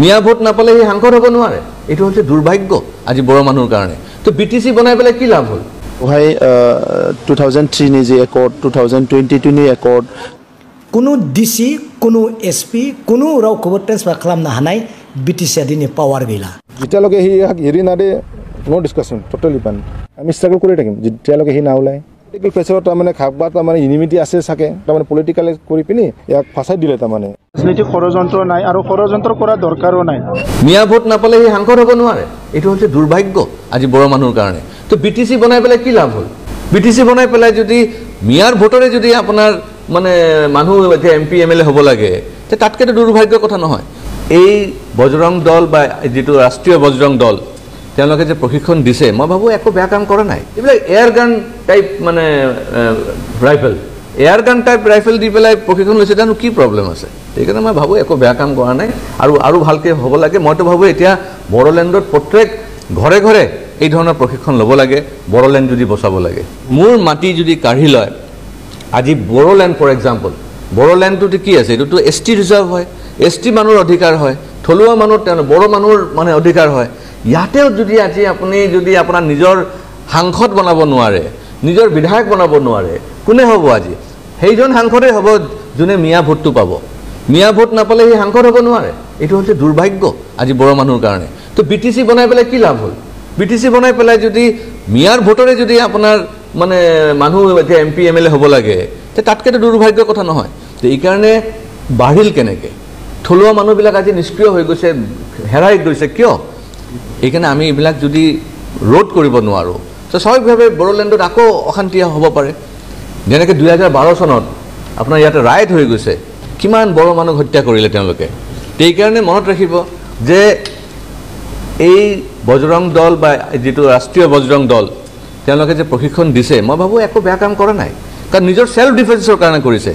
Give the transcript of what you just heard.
মিয়া vote নাপালে সি সাংসদ হ'ব নোৱাৰে এইটো হৈছে দুৰ্ভাগ্য আজি বড়ো মানুহৰ কাৰণে তো বিটিসি বনাই পেলাই কি লাভ হ'ল ভাই 2003 নি যে একৰ্ড 2022 নি একৰ্ড কোনো ডিসি কোনো এসপি কোনো রাवखौबो ट्रेन्सफार खालामनो हानाय बिटिसि आदिनि पावार गैला जेतियालके हि हेरि नादे नो डिस्कशन टोटली बान আমি স্ট্রাগল কৰি থাকিম যেতিয়ালকে হি না ওলাই পলিটিক্যাল প্ৰেছাৰত তাৰমানে খাকবা তাৰমানে ইউনিটি আছে থাকে তাৰমানে পলিটিক্যাল কৰি পিনি ইয়াক ফাঁচাই দিলে তাৰমানে ৰাজনৈতিক ষড়যন্ত্ৰ নাই আৰু ষড়যন্ত্ৰ কৰা দৰকাৰো নাই মিয়া ভোট নাপালে সি সাংসদ হ'ব নোৱাৰে এইটো হৈছে দুৰ্ভাগ্য আজি বড়ো মানুহৰ কাৰণে তো বিটিসি বনাই পেলাই কি লাভ হ'ল বিটিসি বনাই পেলাই যদি মিয়াৰ ভোটৰে যদি আপোনাৰ মানে মানুহ এতিয়া এমপি এমএলএ হ'ব লাগে তে তাতকেতো দুৰ্ভাগ্যৰ কথা নহয় এই বজৰং দল বা যেটো ৰাষ্ট্ৰীয় বজৰং দল তেওঁলোকে যে প্ৰশিক্ষণ দিছে মই ভাবো একো বেয়া কাম কৰা নাই এইবিলাক এয়াৰ গান টাইপ মানে rifle air gun type rifle দি পেলাই প্ৰশিক্ষণ লৈছে জানো কি প্ৰব্লেম আছে সেইকাৰণে মই ভাবো একো বেয়া কাম কৰা নাই আৰু ভালকে হ'ব লাগে মইতো ভাবো এতিয়া বড়োলেণ্ডত প্ৰত্যেক ঘৰে ঘৰে এই ধৰণৰ প্ৰশিক্ষণ ল'ব লাগে বড়োলেণ্ড যদি বচাব লাগে মোৰ মাটি যদি কাঢ়ি লয় আজি বড়োলেণ্ড ফৰ এক্সাম্পল বড়োলেণ্ডটো কি আছে এইটো এসটি ৰিজাৰ্ভ হয় এসটি মানুহৰ অধিকাৰ হয় থলুৱা মানুহ বড়ো মানুহৰ মানে অধিকাৰ হয় ইয়াতেও যদি আজি আপুনি যদি আপোনাৰ নিজৰ সাংসদ বনাব নোৱাৰে নিজৰ বিধায়ক বনাব নোৱাৰে কোনে হ'ব আজি সেইজন সাংসদে হ'ব যোনে মিয়া ভোটটো পাব মিয়া ভোট নাপালে সি সাংসদ হ'ব নোৱাৰে এইটো হৈছে দুৰ্ভাগ্য আজি বড়ো মানুহৰ কাৰণে তো বিটিসি বনাই পেলাই কি লাভ হ'ল বিটিসি বনাই পেলাই যদি মিয়াৰ ভোটৰে যদি আপোনাৰ মানে মানুহ এতিয়া এমপি এমএলএ হ'ব লাগে তে তাতকেতো দুৰ্ভাগ্যৰ কথা নহয় তো এই কাৰণে বাঢ়িল কেনেকে থলুৱা মানুহবিলাক আজি নিষ্ক্ৰিয় হৈ গৈছে হেৰাই গৈছে কিয় এইকাৰণে আমি এইবিলাক যদি ৰোধ কৰিব নোৱাৰো তো স্বাভাৱিকভাৱে বড়োলেণ্ডত আকৌ অশান্তি হ'ব পাৰে যেনেকৈ 2012 চনত আপোনাৰ ইয়াতে ৰাইট হৈ গৈছে কিমান বড়ো মানুহ হত্যা কৰিলে তেওঁলোকে এইকাৰণে মনত ৰাখিব যে এই বজৰং দল বা যেটো ৰাষ্ট্ৰীয় বজৰং দল তেওঁলোকে যে প্ৰশিক্ষণ দিছে মই ভাবো একো বেয়া কাম কৰা নাই কাৰণ নিজৰ সেলফ ডিফেন্সৰ কাৰণে কৰিছে